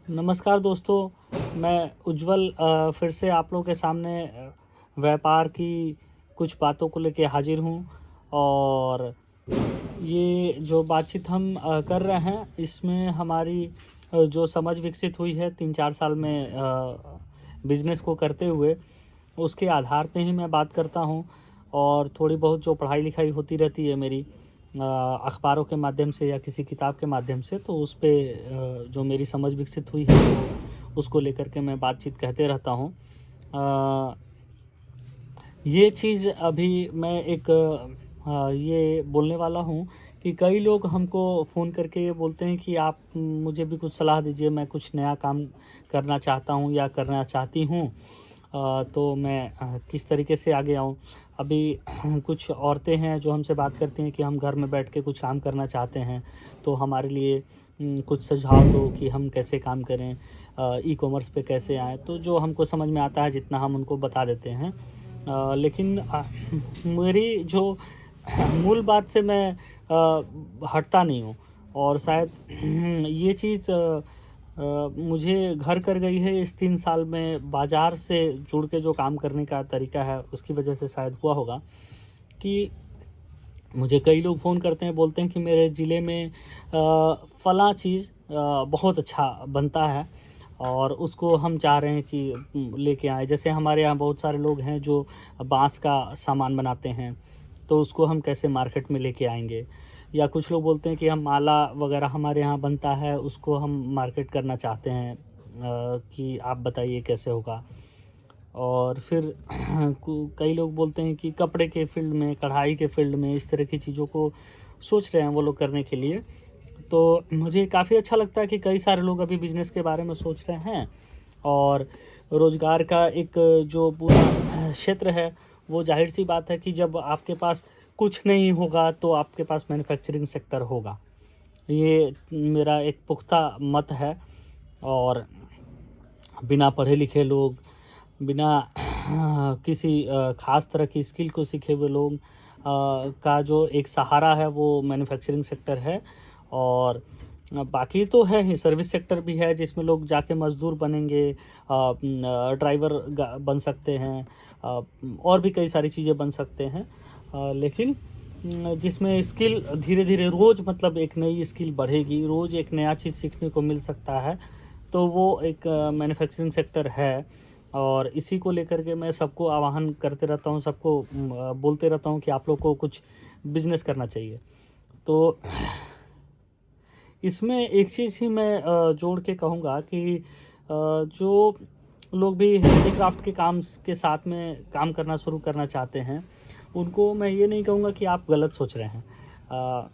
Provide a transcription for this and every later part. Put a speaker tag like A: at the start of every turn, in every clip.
A: नमस्कार दोस्तों, मैं उज्ज्वल फिर से आप लोगों के सामने व्यापार की कुछ बातों को लेके हाजिर हूँ। और ये जो बातचीत हम कर रहे हैं, इसमें हमारी जो समझ विकसित हुई है 3-4 साल में बिज़नेस को करते हुए, उसके आधार पे ही मैं बात करता हूँ। और थोड़ी बहुत जो पढ़ाई लिखाई होती रहती है मेरी अखबारों के माध्यम से या किसी किताब के माध्यम से, तो उस पे जो मेरी समझ विकसित हुई है वो उसको लेकर के मैं बातचीत कहते रहता हूँ। ये चीज़ अभी मैं एक ये बोलने वाला हूँ कि कई लोग हमको फ़ोन करके ये बोलते हैं कि आप मुझे भी कुछ सलाह दीजिए, मैं कुछ नया काम करना चाहता हूँ या करना चाहती हूँ। तो मैं किस तरीके से आगे आऊँ। अभी कुछ औरतें हैं जो हमसे बात करती हैं कि हम घर में बैठ के कुछ काम करना चाहते हैं, तो हमारे लिए कुछ सुझाव दो कि हम कैसे काम करें, ई-कॉमर्स पे कैसे आएँ। तो जो हमको समझ में आता है जितना हम उनको बता देते हैं। लेकिन मेरी जो मूल बात से मैं हटता नहीं हूँ। और शायद ये चीज़ मुझे घर कर गई है इस 3 साल में। बाज़ार से जुड़ के जो काम करने का तरीका है उसकी वजह से शायद हुआ होगा कि मुझे कई लोग फ़ोन करते हैं, बोलते हैं कि मेरे ज़िले में फ़लाँ चीज़ बहुत अच्छा बनता है और उसको हम चाह रहे हैं कि लेके आएँ। जैसे हमारे यहाँ बहुत सारे लोग हैं जो बाँस का सामान बनाते हैं, तो उसको हम कैसे मार्केट में लेके आएँगे। या कुछ लोग बोलते हैं कि हम माला वग़ैरह हमारे यहाँ बनता है, उसको हम मार्केट करना चाहते हैं, कि आप बताइए कैसे होगा। और फिर कई लोग बोलते हैं कि कपड़े के फ़ील्ड में, कढ़ाई के फ़ील्ड में इस तरह की चीज़ों को सोच रहे हैं वो लोग करने के लिए। तो मुझे काफ़ी अच्छा लगता है कि कई सारे लोग अभी बिज़नेस के बारे में सोच रहे हैं। और रोज़गार का एक जो पूरा क्षेत्र है, वो ज़ाहिर-सी बात है कि जब आपके पास कुछ नहीं होगा तो आपके पास मैन्युफैक्चरिंग सेक्टर होगा। ये मेरा एक पुख्ता मत है। और बिना पढ़े लिखे लोग, बिना किसी ख़ास तरह की स्किल को सीखे हुए लोग का जो एक सहारा है वो मैन्युफैक्चरिंग सेक्टर है। और बाकी तो है ही, सर्विस सेक्टर भी है जिसमें लोग जाके मज़दूर बनेंगे, ड्राइवर बन सकते हैं, और भी कई सारी चीज़ें बन सकते हैं। लेकिन जिसमें स्किल धीरे-धीरे रोज़, मतलब एक नई स्किल बढ़ेगी, रोज़ एक नया चीज़ सीखने को मिल सकता है, तो वो एक मैन्युफैक्चरिंग सेक्टर है। और इसी को लेकर के मैं सबको आह्वान करते रहता हूँ, सबको बोलते रहता हूँ कि आप लोग को कुछ बिज़नेस करना चाहिए। तो इसमें एक चीज़ ही मैं जोड़ के कहूँगा कि जो लोग भी हैंडीक्राफ़्ट के काम के साथ में काम करना शुरू करना चाहते हैं, उनको मैं ये नहीं कहूँगा कि आप गलत सोच रहे हैं। अ,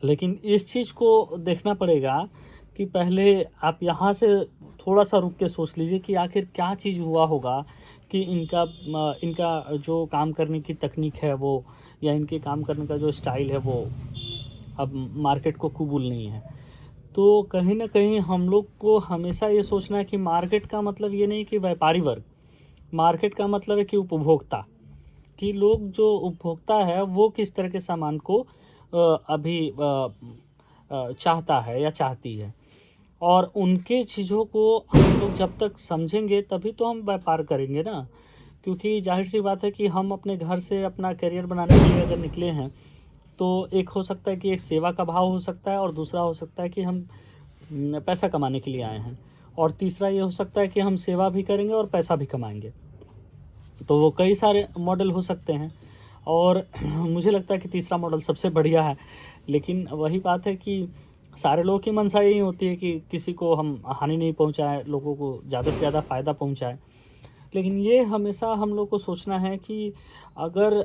A: लेकिन इस चीज़ को देखना पड़ेगा कि पहले आप यहाँ से थोड़ा-सा रुक के सोच लीजिए कि आखिर क्या चीज़ हुआ होगा कि इनका जो काम करने की तकनीक है वो, या इनके काम करने का जो स्टाइल है वो अब मार्केट को कबूल नहीं है। तो कहीं न कहीं हम लोग को हमेशा ये सोचना है कि मार्केट का मतलब ये नहीं कि व्यापारी वर्ग, मार्केट का मतलब है कि उपभोक्ता, कि लोग जो उपभोक्ता है वो किस तरह के सामान को अभी चाहता है या चाहती है। और उनके चीज़ों को हम लोग जब तक समझेंगे तभी तो हम व्यापार करेंगे ना। क्योंकि ज़ाहिर-सी बात है कि हम अपने घर से अपना करियर बनाने के लिए अगर निकले हैं, तो एक हो सकता है कि एक सेवा का भाव हो सकता है, और दूसरा हो सकता है कि हम पैसा कमाने के लिए आए हैं, और तीसरा ये हो सकता है कि हम सेवा भी करेंगे और पैसा भी कमाएँगे। तो वो कई सारे मॉडल हो सकते हैं। और मुझे लगता है कि तीसरा मॉडल सबसे बढ़िया है। लेकिन वही बात है कि सारे लोगों की मंशा यही होती है कि किसी को हम हानि नहीं पहुँचाएँ, लोगों को ज़्यादा से ज़्यादा फ़ायदा पहुँचाएँ। लेकिन ये हमेशा हम लोग को सोचना है कि अगर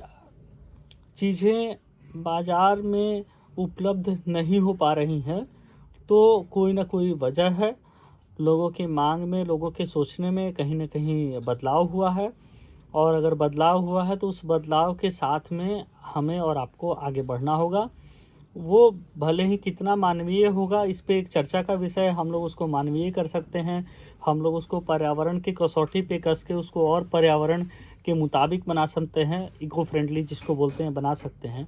A: चीज़ें बाज़ार में उपलब्ध नहीं हो पा रही हैं, तो कोई न कोई वजह है। लोगों की माँग में, लोगों के सोचने में कहीं न कहीं बदलाव हुआ है। और अगर बदलाव हुआ है तो उस बदलाव के साथ में हमें और आपको आगे बढ़ना होगा। वो भले ही कितना मानवीय होगा, इस पे एक चर्चा का विषय है। हम लोग उसको मानवीय कर सकते हैं, हम लोग उसको पर्यावरण की कसौटी पे कस के उसको और पर्यावरण के मुताबिक बना सकते हैं, इको फ्रेंडली जिसको बोलते हैं, बना सकते हैं।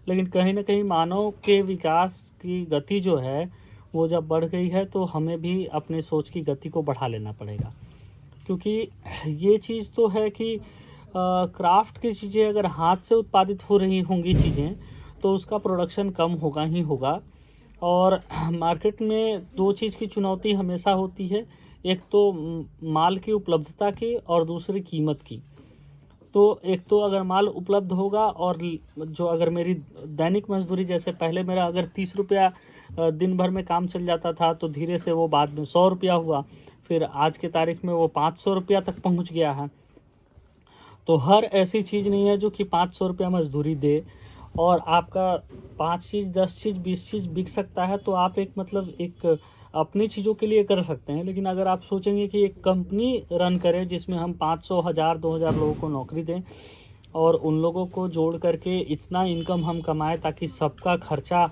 A: लेकिन कहीं न कहीं मानव के विकास की गति जो है, वो जब बढ़ गई है तो हमें भी अपने सोच की गति को बढ़ा लेना पड़ेगा। क्योंकि ये चीज़ तो है कि क्राफ्ट की चीज़ें अगर हाथ से उत्पादित हो रही होंगी चीज़ें, तो उसका प्रोडक्शन कम होगा ही होगा। और मार्केट में 2 चीज़ की चुनौती हमेशा होती है, एक तो माल की उपलब्धता की और दूसरी कीमत की। तो एक तो अगर माल उपलब्ध होगा और जो अगर मेरी दैनिक मजदूरी, जैसे पहले मेरा अगर 30 रुपया दिन भर में काम चल जाता था, तो धीरे से वो बाद में 100 रुपया हुआ, फिर आज के तारीख में वो 500 रुपया तक पहुंच गया है। तो हर ऐसी चीज़ नहीं है जो कि 500 रुपया मजदूरी दे और आपका 5 चीज़ 10 चीज़ 20 चीज़ बिक सकता है, तो आप एक मतलब एक अपनी चीज़ों के लिए कर सकते हैं। लेकिन अगर आप सोचेंगे कि एक कंपनी रन करें जिसमें हम 500 हज़ार 2000 लोगों को नौकरी दें और उन लोगों को जोड़ करके इतना इनकम हम कमाएं ताकि सबका खर्चा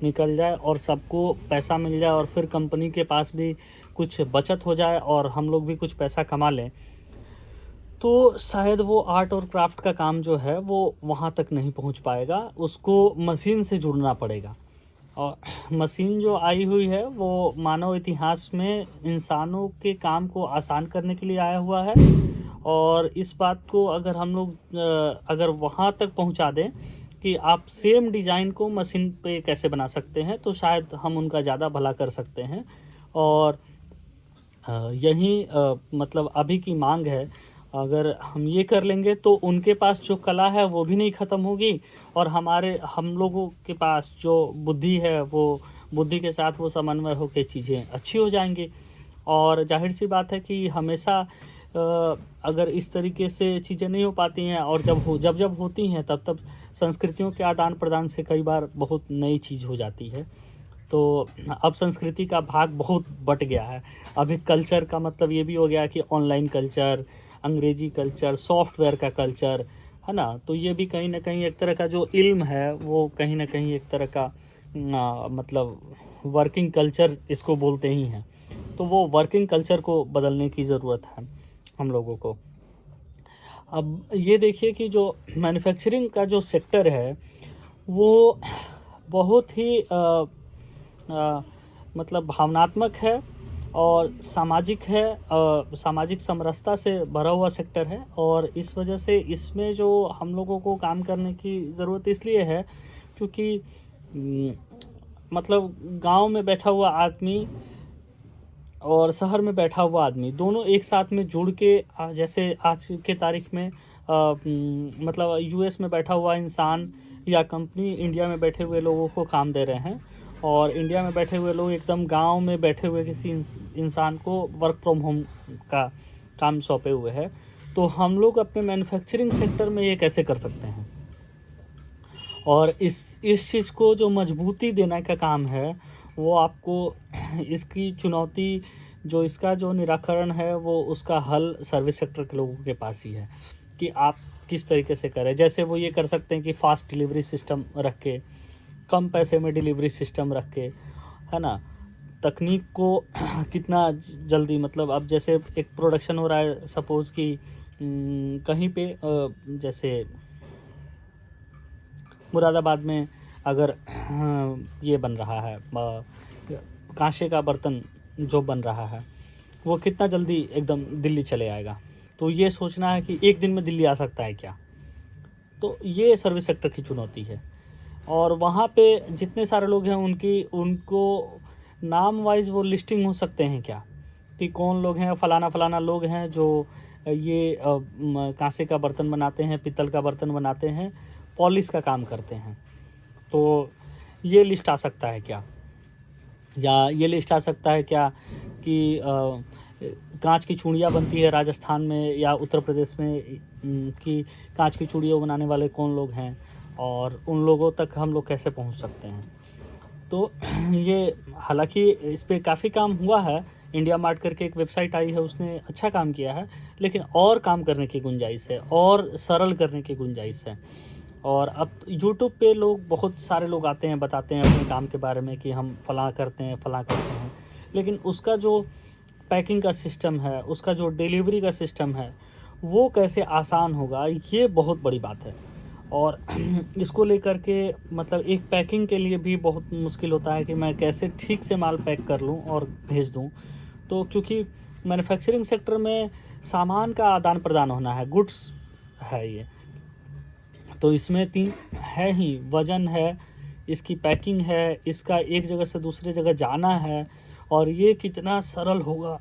A: निकल जाए और सबको पैसा मिल जाए और फिर कंपनी के पास भी कुछ बचत हो जाए और हम लोग भी कुछ पैसा कमा लें, तो शायद वो आर्ट और क्राफ्ट का काम जो है वो वहाँ तक नहीं पहुँच पाएगा। उसको मशीन से जुड़ना पड़ेगा। और मशीन जो आई हुई है वो मानव इतिहास में इंसानों के काम को आसान करने के लिए आया हुआ है। और इस बात को अगर हम लोग अगर वहाँ तक पहुँचा दें कि आप सेम डिज़ाइन को मशीन पे कैसे बना सकते हैं, तो शायद हम उनका ज़्यादा भला कर सकते हैं। और यही मतलब अभी की मांग है। अगर हम ये कर लेंगे तो उनके पास जो कला है वो भी नहीं ख़त्म होगी और हम लोगों के पास जो बुद्धि है वो बुद्धि के साथ वो समन्वय होकर चीज़ें अच्छी हो जाएंगी। और जाहिर सी बात है कि हमेशा अगर इस तरीके से चीज़ें नहीं हो पाती हैं और जब होती हैं तब संस्कृतियों के आदान प्रदान से कई बार बहुत नई चीज़ हो जाती है। तो अब संस्कृति का भाग बहुत बट गया है। अभी कल्चर का मतलब ये भी हो गया कि ऑनलाइन कल्चर, अंग्रेजी कल्चर, सॉफ्टवेयर का कल्चर, है ना। तो ये भी कहीं ना कहीं एक तरह का जो इल्म है वो कहीं ना कहीं एक तरह का मतलब वर्किंग कल्चर इसको बोलते ही हैं। तो वो वर्किंग कल्चर को बदलने की ज़रूरत है हम लोगों को। अब ये देखिए कि जो मैन्युफैक्चरिंग का जो सेक्टर है वो बहुत ही मतलब भावनात्मक है और सामाजिक है, सामाजिक समरसता से भरा हुआ सेक्टर है। और इस वजह से इसमें जो हम लोगों को काम करने की ज़रूरत इसलिए है क्योंकि मतलब गांव में बैठा हुआ आदमी और शहर में बैठा हुआ आदमी दोनों एक साथ में जुड़ के जैसे आज के तारीख में मतलब यूएस में बैठा हुआ इंसान या कंपनी इंडिया में बैठे हुए लोगों को काम दे रहे हैं और इंडिया में बैठे हुए लोग एकदम गांव में बैठे हुए किसी इंसान को वर्क फ्रॉम होम का काम सौंपे हुए हैं। तो हम लोग अपने मैन्युफैक्चरिंग सेक्टर में ये कैसे कर सकते हैं और इस चीज़ को जो मजबूती देने का काम है वो आपको इसकी चुनौती जो इसका जो निराकरण है वो उसका हल सर्विस सेक्टर के लोगों के पास ही है कि आप किस तरीके से करें। जैसे वो ये कर सकते हैं कि फास्ट डिलीवरी सिस्टम रख के, कम पैसे में डिलीवरी सिस्टम रख के, है ना। तकनीक को कितना जल्दी मतलब अब जैसे एक प्रोडक्शन हो रहा है सपोज़ कि कहीं पे जैसे मुरादाबाद में अगर ये बन रहा है कांसे का बर्तन जो बन रहा है वो कितना जल्दी एकदम दिल्ली चले आएगा। तो ये सोचना है कि एक दिन में दिल्ली आ सकता है क्या। तो ये सर्विस सेक्टर की चुनौती है। और वहाँ पे जितने सारे लोग हैं उनको नाम वाइज वो लिस्टिंग हो सकते हैं क्या कि कौन लोग हैं, फलाना लोग हैं जो ये कांसे का बर्तन बनाते हैं, पित्तल का बर्तन बनाते हैं, पॉलिश का काम करते हैं। तो ये लिस्ट आ सकता है क्या, या ये लिस्ट आ सकता है क्या कि कांच की चूड़ियाँ बनती है राजस्थान में या उत्तर प्रदेश में कि कांच की चूड़ियाँ बनाने वाले कौन लोग हैं और उन लोगों तक हम लोग कैसे पहुंच सकते हैं। तो ये हालांकि इस पे काफ़ी काम हुआ है। इंडिया मार्ट करके एक वेबसाइट आई है, उसने अच्छा काम किया है, लेकिन और काम करने की गुंजाइश है और सरल करने की गुंजाइश है। और अब यूट्यूब पे लोग बहुत सारे लोग आते हैं, बताते हैं अपने काम के बारे में कि हम फलां करते हैं, लेकिन उसका जो पैकिंग का सिस्टम है, उसका जो डिलीवरी का सिस्टम है वो कैसे आसान होगा, ये बहुत बड़ी बात है। और इसको लेकर के मतलब एक पैकिंग के लिए भी बहुत मुश्किल होता है कि मैं कैसे ठीक से माल पैक कर लूँ और भेज दूँ। तो क्योंकि मैन्युफैक्चरिंग सेक्टर में सामान का आदान प्रदान होना है, गुड्स है ये, तो इसमें 3 है ही, वज़न है, इसकी पैकिंग है, इसका एक जगह से दूसरे जगह जाना है, और ये कितना सरल होगा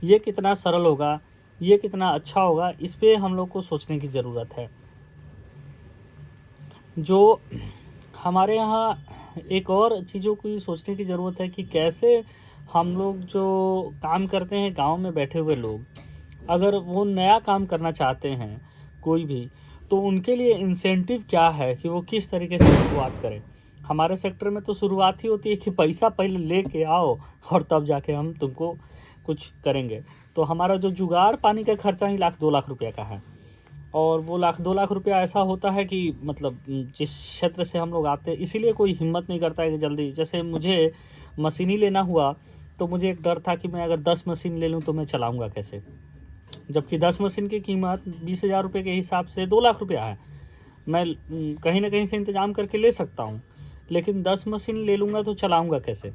A: ये कितना सरल होगा, ये कितना अच्छा होगा, इस पे हम लोग को सोचने की ज़रूरत है। जो हमारे यहाँ एक और चीज़ों की सोचने की ज़रूरत है कि कैसे हम लोग जो काम करते हैं गांव में बैठे हुए लोग, अगर वो नया काम करना चाहते हैं कोई भी, तो उनके लिए इंसेंटिव क्या है कि वो किस तरीके से शुरुआत करें। हमारे सेक्टर में तो शुरुआत ही होती है कि पैसा पहले लेके आओ और तब जाके हम तुमको कुछ करेंगे। तो हमारा जो जुगाड़ पानी का खर्चा ही 1,00,000-2,00,000 रुपये का है, और वो 1,00,000-2,00,000 रुपया ऐसा होता है कि मतलब जिस क्षेत्र से हम लोग आते हैं, इसीलिए कोई हिम्मत नहीं करता है कि जल्दी, जैसे मुझे मशीन ही लेना हुआ तो मुझे एक डर था कि मैं अगर 10 मशीन ले लूँ तो मैं चलाऊँगा कैसे, जबकि 10 मशीन की कीमत 20,000 रुपये के हिसाब से 2,00,000 रुपया है। मैं कहीं ना कहीं से इंतज़ाम करके ले सकता हूँ, लेकिन 10 मशीन ले लूँगा तो चलाऊँगा कैसे।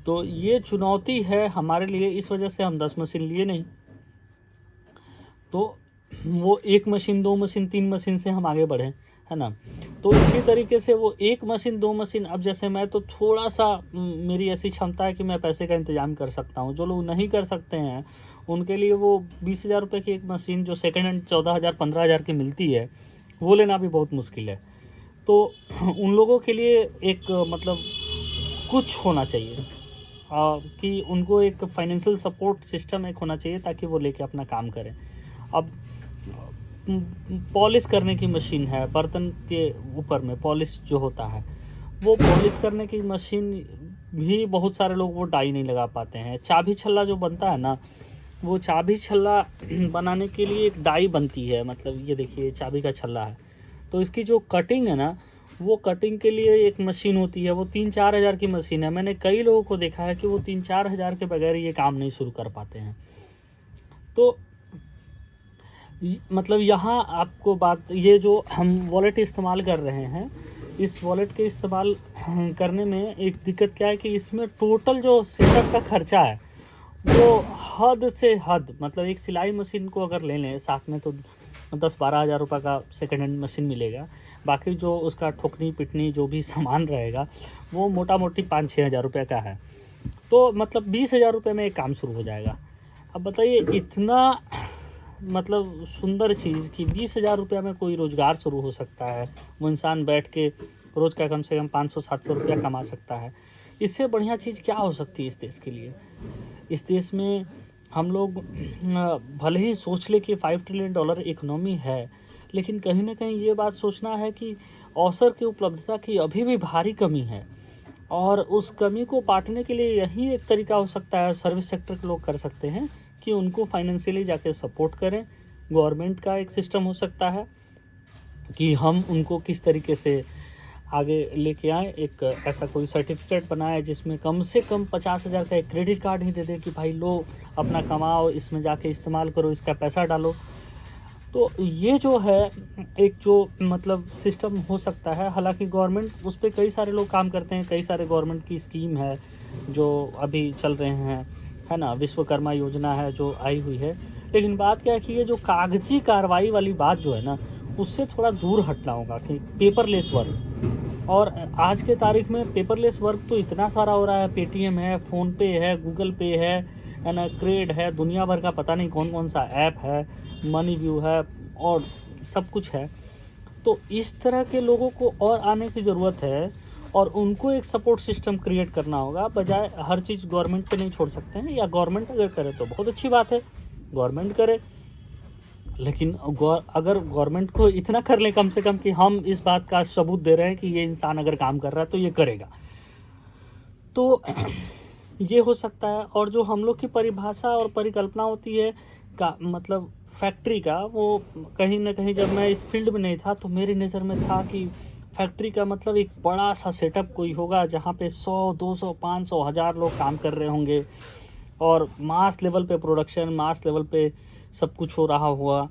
A: तो ये चुनौती है हमारे लिए, इस वजह से हम 10 मशीन लिए नहीं। तो वो 1 मशीन, 2 मशीन, 3 मशीन से हम आगे बढ़े, है ना। तो इसी तरीके से वो 1 मशीन, 2 मशीन, अब जैसे मैं तो थोड़ा सा मेरी ऐसी क्षमता है कि मैं पैसे का इंतज़ाम कर सकता हूँ। जो लोग नहीं कर सकते हैं उनके लिए वो 20,000 रुपये की एक मशीन जो सेकेंड हैंड 14,000, 15,000 की मिलती है, वो लेना भी बहुत मुश्किल है। तो उन लोगों के लिए एक मतलब कुछ होना चाहिए, कि उनको एक फाइनेंशियल सपोर्ट सिस्टम एक होना चाहिए ताकि वो लेके अपना काम करें। अब पॉलिश करने की मशीन है, बर्तन के ऊपर में पॉलिश जो होता है, वो पॉलिश करने की मशीन भी बहुत सारे लोग वो डाई नहीं लगा पाते हैं। चाबी छल्ला जो बनता है ना, वो चाबी छल्ला बनाने के लिए एक डाई बनती है, मतलब ये देखिए चाबी का छल्ला है, तो इसकी जो कटिंग है ना, वो कटिंग के लिए एक मशीन होती है, वो 3-4 हज़ार की मशीन है। मैंने कई लोगों को देखा है कि वो 3-4 हज़ार के बगैर ये काम नहीं शुरू कर पाते हैं। तो मतलब यहाँ आपको बात, ये जो हम वॉलेट इस्तेमाल कर रहे हैं, इस वॉलेट के इस्तेमाल करने में एक दिक्कत क्या है कि इसमें टोटल जो सेटअप का खर्चा है वो हद से हद, मतलब एक सिलाई मशीन को अगर ले लें साथ में तो 10-12 हज़ार रुपये का सेकेंड हैंड मशीन मिलेगा। बाकी जो उसका ठोकनी पिटनी जो भी सामान रहेगा वो मोटा मोटी 5-6 हज़ार रुपये का है। तो मतलब 20,000 रुपये में एक काम शुरू हो जाएगा। अब बताइए इतना मतलब सुंदर चीज़ कि 20,000 रुपये में कोई रोज़गार शुरू हो सकता है, वो इंसान बैठ के रोज़ का कम से कम 500-700 रुपया कमा सकता है। इससे बढ़िया चीज़ क्या हो सकती है इस देश के लिए। इस देश में हम लोग भले ही सोच ले कि $5 ट्रिलियन इकोनॉमी है, लेकिन कहीं ना कहीं ये बात सोचना है कि अवसर की उपलब्धता की अभी भी भारी कमी है, और उस कमी को पाटने के लिए यही एक तरीका हो सकता है, सर्विस सेक्टर के लोग कर सकते हैं कि उनको फाइनेंशियली जाके सपोर्ट करें। गवर्नमेंट का एक सिस्टम हो सकता है कि हम उनको किस तरीके से आगे लेके आएँ, एक ऐसा कोई सर्टिफिकेट बनाए जिसमें कम से कम 50,000 का एक क्रेडिट कार्ड ही दे दें कि भाई लो अपना कमाओ, इसमें जाके इस्तेमाल करो, इसका पैसा डालो। तो ये जो है एक जो मतलब सिस्टम हो सकता है। हालांकि गवर्नमेंट उस पर कई सारे लोग काम करते हैं, कई सारे गवर्नमेंट की स्कीम है जो अभी चल रहे हैं, है ना, विश्वकर्मा योजना है जो आई हुई है। लेकिन बात क्या है कि ये जो कागजी कार्रवाई वाली बात जो है ना, उससे थोड़ा दूर हटना होगा कि पेपरलेस वर्क। और आज के तारीख में पेपरलेस वर्क तो इतना सारा हो रहा है, पेटीएम है, फ़ोनपे है, गूगल पे है ना, क्रेड है, दुनिया भर का पता नहीं कौन कौन सा ऐप है, मनी व्यू है, और सब कुछ है। तो इस तरह के लोगों को और आने की ज़रूरत है, और उनको एक सपोर्ट सिस्टम क्रिएट करना होगा, बजाय हर चीज़ गवर्नमेंट पे नहीं छोड़ सकते हैं। या गवर्नमेंट अगर करे तो बहुत अच्छी बात है, गवर्नमेंट करे, लेकिन अगर गवर्नमेंट को इतना कर ले कम से कम कि हम इस बात का सबूत दे रहे हैं कि ये इंसान अगर काम कर रहा है तो ये करेगा, तो ये हो सकता है। और जो हम लोग की परिभाषा और परिकल्पना होती है का मतलब फैक्ट्री का, वो कहीं ना कहीं जब मैं इस फील्ड में नहीं था तो मेरी नज़र में था कि फैक्ट्री का मतलब एक बड़ा सा सेटअप कोई होगा जहाँ पे 100, 200, 500, 1000 लोग काम कर रहे होंगे, और मास लेवल पे प्रोडक्शन, मास लेवल पे सब कुछ हो रहा हुआ।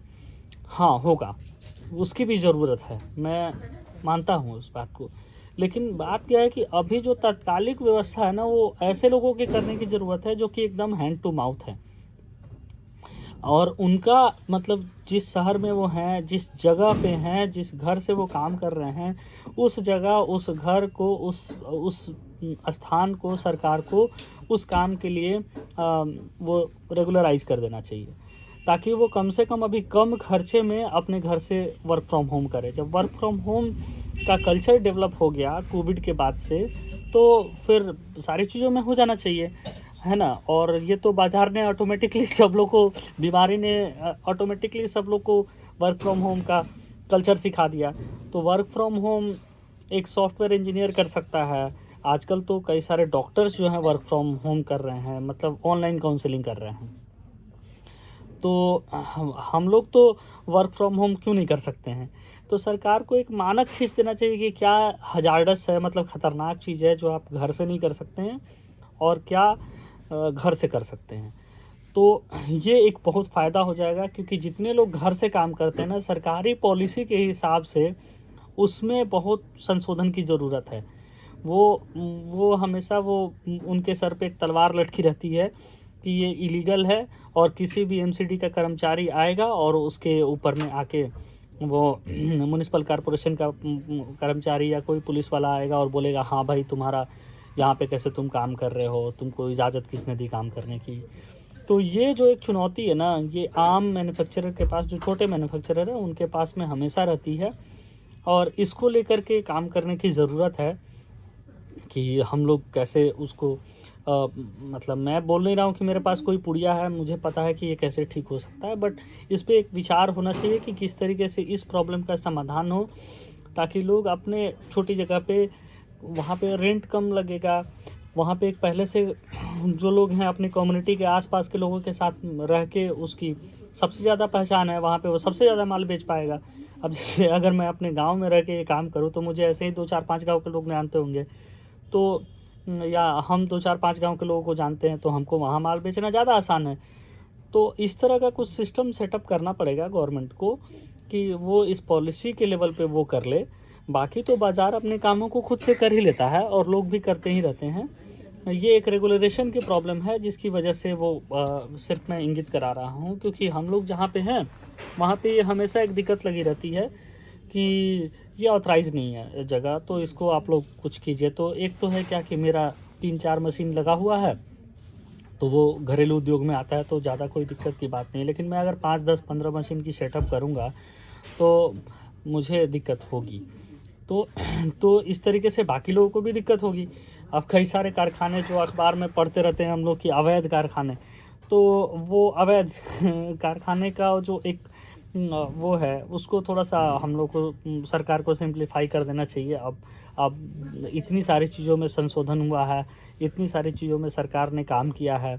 A: हाँ होगा, उसकी भी ज़रूरत है, मैं मानता हूँ उस बात को। लेकिन बात क्या है कि अभी जो तात्कालिक व्यवस्था है ना, वो ऐसे लोगों की करने की ज़रूरत है जो कि एकदम हैंड टू माउथ है। और उनका मतलब जिस शहर में वो हैं, जिस जगह पे हैं, जिस घर से वो काम कर रहे हैं, उस जगह, उस घर को, उस स्थान को, सरकार को उस काम के लिए वो रेगुलराइज़ कर देना चाहिए, ताकि वो कम से कम अभी कम खर्चे में अपने घर से वर्क फ्रॉम होम करे। जब वर्क फ्रॉम होम का कल्चर डेवलप हो गया कोविड के बाद से, तो फिर सारी चीज़ों में हो जाना चाहिए, है ना। और ये तो बाज़ार ने ऑटोमेटिकली सब लोग को, बीमारी ने ऑटोमेटिकली सब लोग को वर्क फ्रॉम होम का कल्चर सिखा दिया। तो वर्क फ्रॉम होम एक सॉफ्टवेयर इंजीनियर कर सकता है। आजकल तो कई सारे डॉक्टर्स जो हैं वर्क फ्रॉम होम कर रहे हैं, मतलब ऑनलाइन काउंसलिंग कर रहे हैं। तो हम लोग तो वर्क फ्रॉम होम क्यों नहीं कर सकते हैं? तो सरकार को एक मानक खींच देना चाहिए कि क्या हज़ार्डस है, मतलब ख़तरनाक चीज़ है जो आप घर से नहीं कर सकते हैं, और क्या घर से कर सकते हैं। तो ये एक बहुत फ़ायदा हो जाएगा, क्योंकि जितने लोग घर से काम करते हैं ना, सरकारी पॉलिसी के हिसाब से उसमें बहुत संशोधन की ज़रूरत है। वो हमेशा वो उनके सर पे एक तलवार लटकी रहती है कि ये इलीगल है, और किसी भी एमसीडी का कर्मचारी आएगा और उसके ऊपर में आके वो म्युनिसिपल कॉर्पोरेशन का कर्मचारी या कोई पुलिस वाला आएगा और बोलेगा, हाँ भाई तुम्हारा यहाँ पे कैसे तुम काम कर रहे हो, तुमको इजाज़त किसने दी काम करने की। तो ये जो एक चुनौती है ना, ये आम मैन्युफैक्चरर के पास, जो छोटे मैन्युफैक्चरर है उनके पास में हमेशा रहती है, और इसको लेकर के काम करने की ज़रूरत है कि हम लोग कैसे उसको मतलब मैं बोल नहीं रहा हूँ कि मेरे पास कोई पुड़िया है, मुझे पता है कि ये कैसे ठीक हो सकता है, बट इस पे एक विचार होना चाहिए कि किस तरीके से इस प्रॉब्लम का समाधान हो, ताकि लोग अपने छोटी जगह पे, वहाँ पे रेंट कम लगेगा, वहाँ पे एक पहले से जो लोग हैं अपनी कम्युनिटी के आसपास के लोगों के साथ रह के उसकी सबसे ज़्यादा पहचान है, वहाँ पे वो सबसे ज़्यादा माल बेच पाएगा। अब जैसे अगर मैं अपने गांव में रह के ये काम करूँ तो मुझे ऐसे ही 2-4-5 गांव के लोग जानते होंगे, तो या हम 2-4-5 गांव के लोगों को जानते हैं, तो हमको वहाँ माल बेचना ज़्यादा आसान है। तो इस तरह का कुछ सिस्टम सेटअप करना पड़ेगा गवर्नमेंट को कि वो इस पॉलिसी के लेवल पे वो कर ले। बाकी तो बाज़ार अपने कामों को खुद से कर ही लेता है, और लोग भी करते ही रहते हैं। ये एक रेगुलेशन की प्रॉब्लम है जिसकी वजह से वो सिर्फ मैं इंगित करा रहा हूँ, क्योंकि हम लोग जहाँ पे हैं वहाँ पे ये हमेशा एक दिक्कत लगी रहती है कि ये ऑथराइज़ नहीं है जगह, तो इसको आप लोग कुछ कीजिए। तो एक तो है क्या कि मेरा 3-4 मशीन लगा हुआ है, तो वो घरेलू उद्योग में आता है, तो ज़्यादा कोई दिक्कत की बात नहीं है। लेकिन मैं अगर 5-10-15 मशीन की सेटअप करूँगा तो मुझे दिक्कत होगी। तो इस तरीके से बाकी लोगों को भी दिक्कत होगी। अब कई सारे कारखाने जो अखबार में पढ़ते रहते हैं हम लोग कि अवैध कारखाने, तो वो अवैध कारखाने का जो एक वो है, उसको थोड़ा सा हम लोग को सरकार को सिंप्लीफाई कर देना चाहिए। अब इतनी सारी चीज़ों में संशोधन हुआ है, इतनी सारी चीज़ों में सरकार ने काम किया है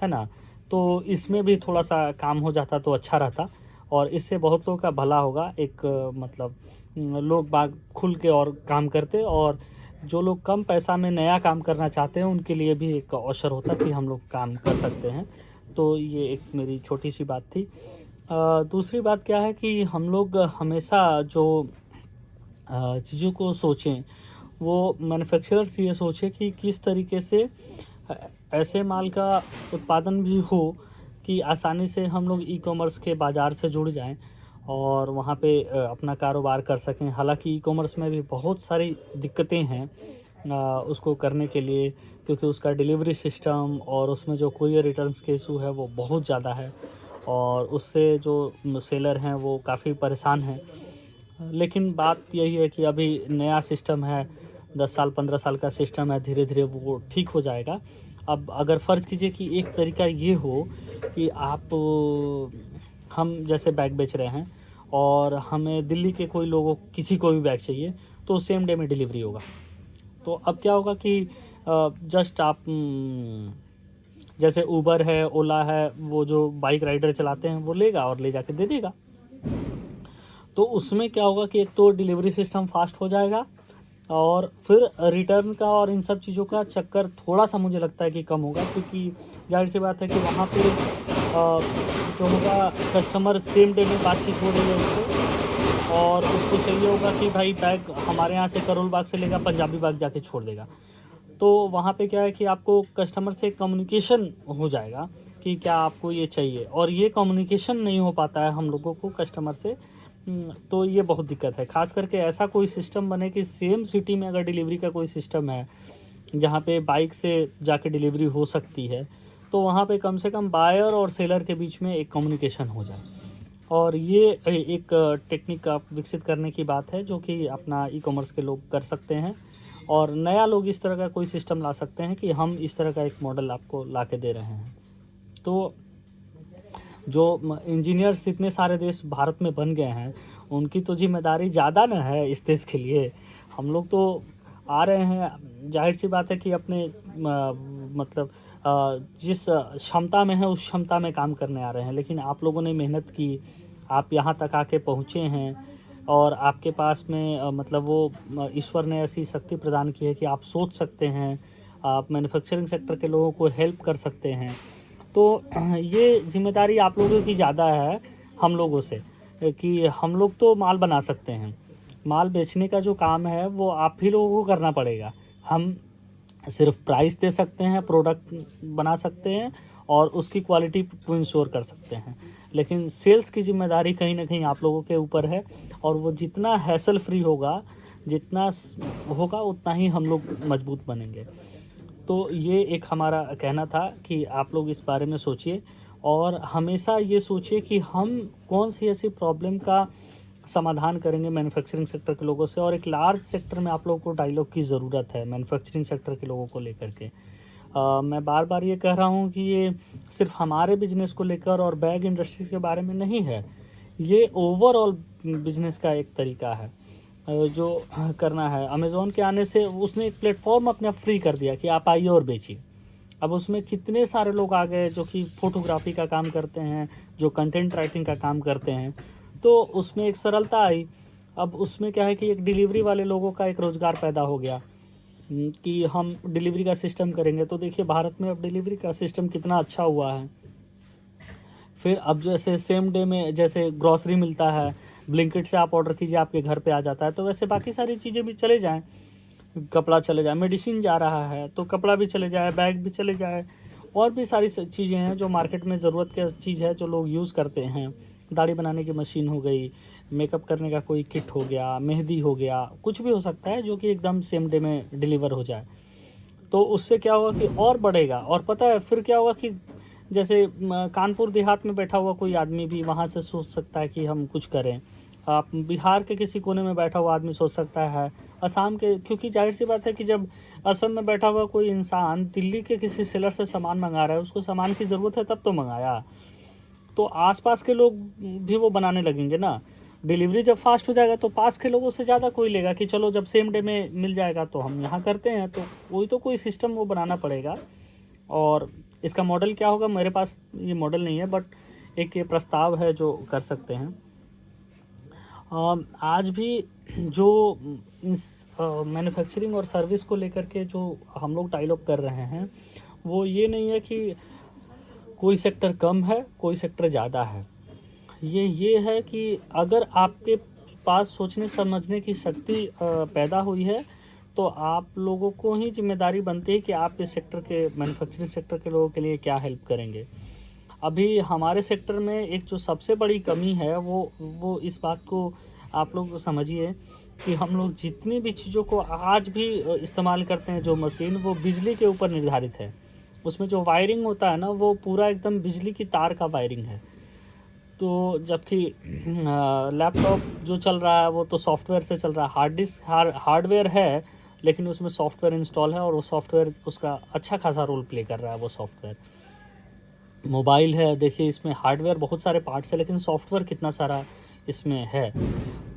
A: ना, तो इसमें भी थोड़ा सा काम हो जाता तो अच्छा रहता, और इससे बहुत लोगों का भला होगा। एक मतलब लोग बाग खुल के और काम करते, और जो लोग कम पैसा में नया काम करना चाहते हैं उनके लिए भी एक अवसर होता कि हम लोग काम कर सकते हैं। तो ये एक मेरी छोटी सी बात थी। दूसरी बात क्या है कि हम लोग हमेशा जो चीज़ों को सोचें, वो मैन्युफैक्चरर्स ये सोचें कि किस तरीके से ऐसे माल का उत्पादन भी हो कि आसानी से हम लोग ई-कॉमर्स के बाज़ार से जुड़ जाएं और वहाँ पे अपना कारोबार कर सकें। हालांकि ई-कॉमर्स में भी बहुत सारी दिक्कतें हैं उसको करने के लिए, क्योंकि उसका डिलीवरी सिस्टम और उसमें जो कोरियर रिटर्न्स के इशू है वो बहुत ज़्यादा है, और उससे जो सेलर हैं वो काफ़ी परेशान हैं। लेकिन बात यही है कि अभी नया सिस्टम है, 10 साल 15 साल का सिस्टम है, धीरे धीरे वो ठीक हो जाएगा। अब अगर फ़र्ज़ कीजिए कि एक तरीका ये हो कि हम जैसे बैग बेच रहे हैं और हमें दिल्ली के कोई लोगों किसी को भी बैग चाहिए, तो सेम डे में डिलीवरी होगा। तो अब क्या होगा कि जस्ट आप जैसे ऊबर है, ओला है, वो जो बाइक राइडर चलाते हैं वो लेगा और ले जाके दे देगा। तो उसमें क्या होगा कि एक तो डिलीवरी सिस्टम फास्ट हो जाएगा, और फिर रिटर्न का और इन सब चीज़ों का चक्कर थोड़ा सा मुझे लगता है कि कम होगा, क्योंकि जाहिर सी बात है कि वहाँ पे जो होगा कस्टमर सेम डे में बातचीत हो रही है उससे, और उसको चाहिए होगा कि भाई बैग हमारे यहाँ से करोल बाग से लेगा, पंजाबी बाग जाके छोड़ देगा। तो वहाँ पे क्या है कि आपको कस्टमर से कम्युनिकेशन हो जाएगा कि क्या आपको ये चाहिए, और ये कम्युनिकेशन नहीं हो पाता है हम लोगों को कस्टमर से। तो ये बहुत दिक्कत है। ख़ास करके ऐसा कोई सिस्टम बने कि सेम सिटी में अगर डिलीवरी का कोई सिस्टम है जहाँ पे बाइक से जाके डिलीवरी हो सकती है, तो वहाँ पे कम से कम बायर और सेलर के बीच में एक कम्युनिकेशन हो जाए। और ये एक टेक्निक आप विकसित करने की बात है जो कि अपना ई कॉमर्स के लोग कर सकते हैं, और नया लोग इस तरह का कोई सिस्टम ला सकते हैं कि हम इस तरह का एक मॉडल आपको ला के दे रहे हैं। तो जो इंजीनियर्स इतने सारे देश भारत में बन गए हैं, उनकी तो जिम्मेदारी ज़्यादा ना है इस देश के लिए। हम लोग तो आ रहे हैं, जाहिर सी बात है कि अपने मतलब जिस क्षमता में है उस क्षमता में काम करने आ रहे हैं, लेकिन आप लोगों ने मेहनत की, आप यहाँ तक आके पहुँचे हैं, और आपके पास में मतलब वो ईश्वर ने ऐसी शक्ति प्रदान की है कि आप सोच सकते हैं, आप मैन्युफैक्चरिंग सेक्टर के लोगों को हेल्प कर सकते हैं। तो ये जिम्मेदारी आप लोगों की ज़्यादा है हम लोगों से, कि हम लोग तो माल बना सकते हैं, माल बेचने का जो काम है वो आप ही लोगों को करना पड़ेगा। हम सिर्फ प्राइस दे सकते हैं, प्रोडक्ट बना सकते हैं और उसकी क्वालिटी को इंश्योर कर सकते हैं, लेकिन सेल्स की जिम्मेदारी कहीं ना कहीं आप लोगों के ऊपर है। और वो जितना हैसल फ्री होगा, जितना होगा, उतना ही हम लोग मजबूत बनेंगे। तो ये एक हमारा कहना था कि आप लोग इस बारे में सोचिए, और हमेशा ये सोचिए कि हम कौन सी ऐसी प्रॉब्लम का समाधान करेंगे मैन्युफैक्चरिंग सेक्टर के लोगों से। और एक लार्ज सेक्टर में आप लोगों को डायलॉग की ज़रूरत है मैन्युफैक्चरिंग सेक्टर के लोगों को लेकर के। मैं बार बार ये कह रहा हूँ कि ये सिर्फ हमारे बिजनेस को लेकर और बैग इंडस्ट्रीज़ के बारे में नहीं है, ये ओवरऑल बिजनेस का एक तरीका है जो करना है। अमेज़ॉन के आने से उसने एक प्लेटफॉर्म अपना फ्री कर दिया कि आप आइए और बेचिए। अब उसमें कितने सारे लोग आ गए जो कि फ़ोटोग्राफी का काम करते हैं, जो कंटेंट राइटिंग का काम करते हैं, तो उसमें एक सरलता आई। अब उसमें क्या है कि एक डिलीवरी वाले लोगों का एक रोज़गार पैदा हो गया कि हम डिलीवरी का सिस्टम करेंगे। तो देखिए भारत में अब डिलीवरी का सिस्टम कितना अच्छा हुआ है। फिर अब जैसे सेम डे में जैसे ग्रॉसरी मिलता है, ब्लिंकिट से आप ऑर्डर कीजिए आपके घर पे आ जाता है, तो वैसे बाकी सारी चीज़ें भी चले जाएँ, कपड़ा चले जाए, मेडिसिन जा रहा है तो कपड़ा भी चले जाए, बैग भी चले जाए, और भी सारी चीज़ें हैं जो मार्केट में ज़रूरत की चीज़ है जो लोग यूज़ करते हैं। दाढ़ी बनाने की मशीन हो गई, मेकअप करने का कोई किट हो गया, मेहंदी हो गया, कुछ भी हो सकता है जो कि एकदम सेम डे में डिलीवर हो जाए। तो उससे क्या होगा कि और बढ़ेगा। और पता है फिर क्या होगा कि जैसे कानपुर देहात में बैठा हुआ कोई आदमी भी वहाँ से सोच सकता है कि हम कुछ करें। आप बिहार के किसी कोने में बैठा हुआ आदमी सोच सकता है, असम के, क्योंकि जाहिर सी बात है कि जब असम में बैठा हुआ कोई इंसान दिल्ली के किसी सेलर से सामान मंगा रहा है, उसको सामान की ज़रूरत है तब तो मंगाया, तो आसपास के लोग भी वो बनाने लगेंगे ना। डिलीवरी जब फास्ट हो जाएगा तो पास के लोगों से ज़्यादा कोई लेगा कि चलो जब सेम डे में मिल जाएगा तो हम यहाँ करते हैं। तो कोई तो कोई सिस्टम वो बनाना पड़ेगा। और इसका मॉडल क्या होगा, मेरे पास ये मॉडल नहीं है, बट एक ये प्रस्ताव है जो कर सकते हैं। आज भी जो मैन्युफैक्चरिंग और सर्विस को लेकर के जो हम लोग डायलॉग कर रहे हैं, वो ये नहीं है कि कोई सेक्टर कम है, कोई सेक्टर ज़्यादा है। ये है कि अगर आपके पास सोचने समझने की शक्ति पैदा हुई है, तो आप लोगों को ही जिम्मेदारी बनती है कि आप इस सेक्टर के, मैन्युफैक्चरिंग सेक्टर के लोगों के लिए क्या हेल्प करेंगे। अभी हमारे सेक्टर में एक जो सबसे बड़ी कमी है वो इस बात को आप लोग समझिए कि हम लोग जितनी भी चीज़ों को आज भी इस्तेमाल करते हैं, जो मशीन, वो बिजली के ऊपर निर्धारित है। उसमें जो वायरिंग होता है ना, वो पूरा एकदम बिजली की तार का वायरिंग है। तो जबकि लैपटॉप जो चल रहा है वो तो सॉफ्टवेयर से चल रहा है। हार्डवेयर है, लेकिन उसमें सॉफ्टवेयर इंस्टॉल है, और वो सॉफ्टवेयर उसका अच्छा खासा रोल प्ले कर रहा है वो सॉफ्टवेयर। मोबाइल है, देखिए इसमें हार्डवेयर बहुत सारे पार्ट्स है, लेकिन सॉफ्टवेयर कितना सारा इसमें है।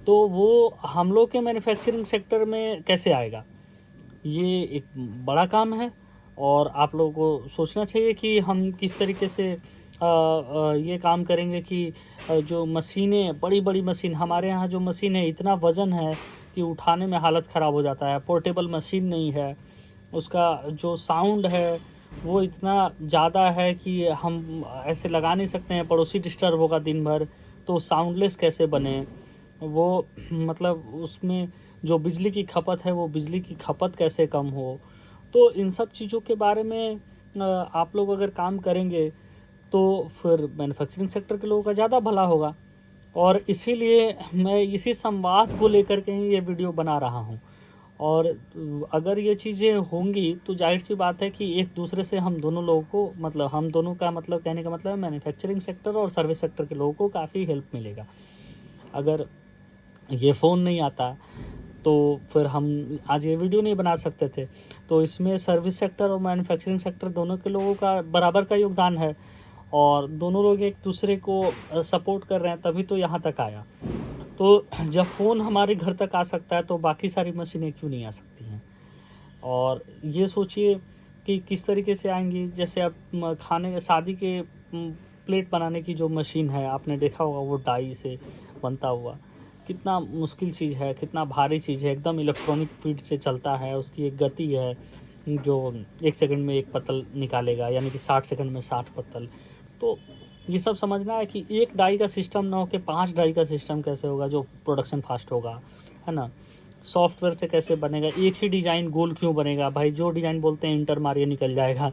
A: तो वो हम लोग के मैन्युफैक्चरिंग सेक्टर में कैसे आएगा, ये एक बड़ा काम है। और आप लोगों को सोचना चाहिए कि हम किस तरीके से ये काम करेंगे कि जो मशीनें, बड़ी बड़ी मशीन, हमारे यहाँ जो मशीन है इतना वज़न है कि उठाने में हालत ख़राब हो जाता है। पोर्टेबल मशीन नहीं है, उसका जो साउंड है वो इतना ज़्यादा है कि हम ऐसे लगा नहीं सकते हैं, पड़ोसी डिस्टर्ब होगा दिन भर, तो साउंडलेस कैसे बने। वो मतलब उसमें जो बिजली की खपत है वो बिजली की खपत कैसे कम हो। तो इन सब चीज़ों के बारे में आप लोग अगर काम करेंगे तो फिर मैन्युफैक्चरिंग सेक्टर के लोगों का ज़्यादा भला होगा। और इसीलिए मैं इसी संवाद को लेकर के ही ये वीडियो बना रहा हूँ। और अगर ये चीज़ें होंगी तो ज़ाहिर-सी बात है कि एक दूसरे से हम दोनों लोगों को मतलब हम दोनों का मतलब कहने का मतलब है मैन्युफैक्चरिंग सेक्टर और सर्विस सेक्टर के लोगों को काफ़ी हेल्प मिलेगा। अगर ये फ़ोन नहीं आता तो फिर हम आज ये वीडियो नहीं बना सकते थे। तो इसमें सर्विस सेक्टर और मैन्युफैक्चरिंग सेक्टर दोनों के लोगों का बराबर का योगदान है और दोनों लोग एक दूसरे को सपोर्ट कर रहे हैं तभी तो यहाँ तक आया। तो जब फ़ोन हमारे घर तक आ सकता है तो बाकी सारी मशीनें क्यों नहीं आ सकती हैं। और ये सोचिए कि किस तरीके से आएँगी। जैसे अब खाने शादी के प्लेट बनाने की जो मशीन है आपने देखा होगा वो डाई से बनता हुआ, कितना मुश्किल चीज़ है, कितना भारी चीज़ है, एकदम इलेक्ट्रॉनिक फीड से चलता है, उसकी एक गति है जो 1 सेकंड में 1 पत्तल निकालेगा, यानी कि 60 सेकंड में 60 पत्तल। तो ये सब समझना है कि एक डाई का सिस्टम ना हो के 5 डाई का सिस्टम कैसे होगा जो प्रोडक्शन फास्ट होगा, है ना? सॉफ्टवेयर से कैसे बनेगा, एक ही डिज़ाइन गोल क्यों बनेगा? भाई जो डिज़ाइन बोलते हैं इंटर मारिए निकल जाएगा।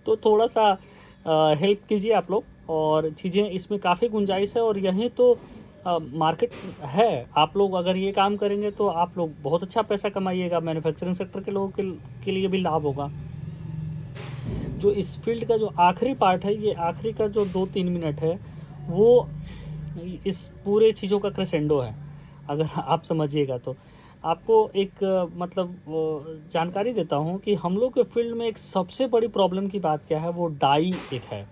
A: तो थोड़ा-सा हेल्प कीजिए आप लोग और चीज़ें इसमें काफ़ी गुंजाइश है और यहीं तो मार्केट है। आप लोग अगर ये काम करेंगे तो आप लोग बहुत अच्छा पैसा कमाइएगा, मैन्युफैक्चरिंग सेक्टर के लोगों के लिए भी लाभ होगा। जो इस फील्ड का जो आखिरी पार्ट है, ये आखिरी का जो 2-3 मिनट है, वो इस पूरे चीज़ों का क्रेसेंडो है, अगर आप समझिएगा तो। आपको एक मतलब वो जानकारी देता हूँ कि हम लोग के फील्ड में एक सबसे बड़ी प्रॉब्लम की बात क्या है, वो डाई एक है।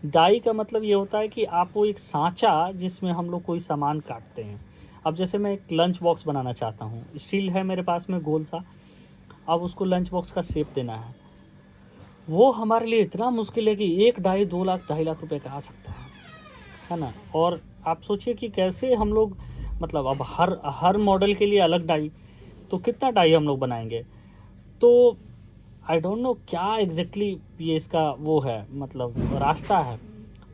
A: डाई का मतलब ये होता है कि आप वो एक साँचा जिसमें हम लोग कोई सामान काटते हैं। अब जैसे मैं एक लंच बॉक्स बनाना चाहता हूँ, स्टील है मेरे पास में गोल-सा, अब उसको लंच बॉक्स का शेप देना है। वो हमारे लिए इतना मुश्किल है कि एक डाई 2 लाख, 2.5 लाख रुपए का आ सकता है ना? और आप सोचिए कि कैसे हम लोग मतलब अब हर मॉडल के लिए अलग डाई, तो कितना डाई हम लोग बनाएँगे? तो आई डोंट नो क्या एग्ज़ैक्टली ये इसका वो है मतलब रास्ता है,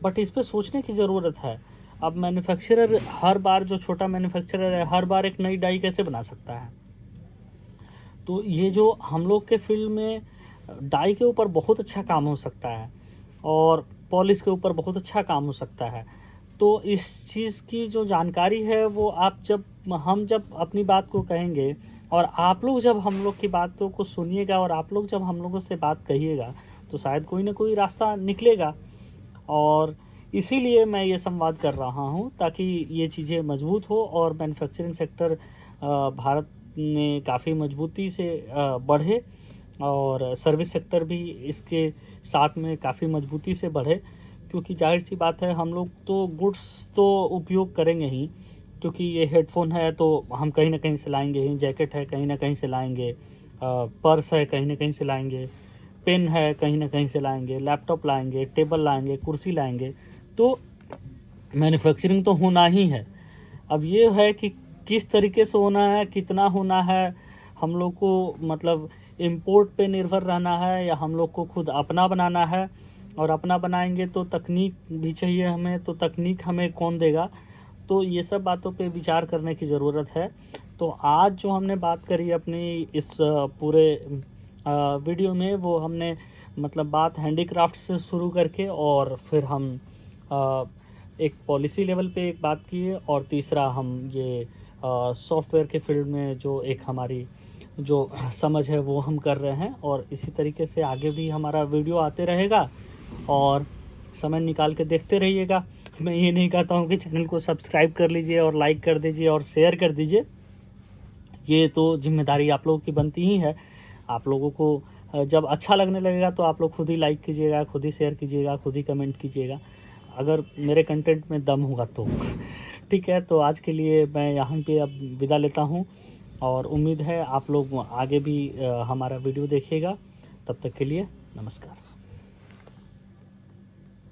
A: बट इस पे सोचने की ज़रूरत है। अब मैन्युफैक्चरर हर बार जो छोटा मैन्युफैक्चरर है, हर बार एक नई डाई कैसे बना सकता है? तो ये जो हम लोग के फील्ड में डाई के ऊपर बहुत अच्छा काम हो सकता है और पॉलिश के ऊपर बहुत अच्छा काम हो सकता है। तो इस चीज़ की जो जानकारी है वो आप जब हम जब अपनी बात को कहेंगे और आप लोग जब हम लोग की बातों को सुनिएगा और आप लोग जब हम लोगों से बात कहिएगा तो शायद कोई ना कोई रास्ता निकलेगा। और इसीलिए मैं ये संवाद कर रहा हूँ ताकि ये चीज़ें मजबूत हो और मैन्युफैक्चरिंग सेक्टर भारत में काफ़ी मजबूती से बढ़े और सर्विस सेक्टर भी इसके साथ में काफ़ी मजबूती से बढ़े। क्योंकि ज़ाहिर-सी बात है हम लोग तो गुड्स तो उपयोग करेंगे ही, क्योंकि ये हेडफ़ोन है तो हम कहीं न कहीं से लाएँगे ही, जैकेट है कहीं न कहीं से लाएँगे, पर्स है कहीं न कहीं से लाएँगे, पेन है कहीं न कहीं से लाएँगे, लैपटॉप लाएँगे, टेबल लाएँगे, कुर्सी लाएँगे। तो मैन्युफैक्चरिंग तो होना ही है। अब ये है कि किस तरीके से होना है, कितना होना है, हम लोग को मतलब इम्पोर्ट पे निर्भर रहना है या हम लोग को खुद अपना बनाना है। और अपना बनाएँगे तो तकनीक भी चाहिए हमें, तो तकनीक हमें कौन देगा? तो ये सब बातों पे विचार करने की ज़रूरत है। तो आज जो हमने बात करी अपनी इस पूरे वीडियो में, वो हमने मतलब बात हैंडीक्राफ्ट से शुरू करके और फिर हम अ, एक पॉलिसी लेवल पे एक बात की है और तीसरा हम ये सॉफ्टवेयर के फील्ड में जो एक हमारी जो समझ है वो हम कर रहे हैं। और इसी तरीके से आगे भी हमारा वीडियो आते रहेगा और समय निकाल के देखते रहिएगा। मैं ये नहीं कहता हूँ कि चैनल को सब्सक्राइब कर लीजिए और लाइक कर दीजिए और शेयर कर दीजिए, ये तो ज़िम्मेदारी आप लोगों की बनती ही है। आप लोगों को जब अच्छा लगने लगेगा तो आप लोग खुद ही लाइक कीजिएगा, खुद ही शेयर कीजिएगा, खुद ही कमेंट कीजिएगा, अगर मेरे कंटेंट में दम होगा तो। ठीक है, तो आज के लिए मैं यहाँ पे अब विदा लेता हूँ और उम्मीद है आप लोग आगे भी हमारा वीडियो देखिएगा। तब तक के लिए नमस्कार।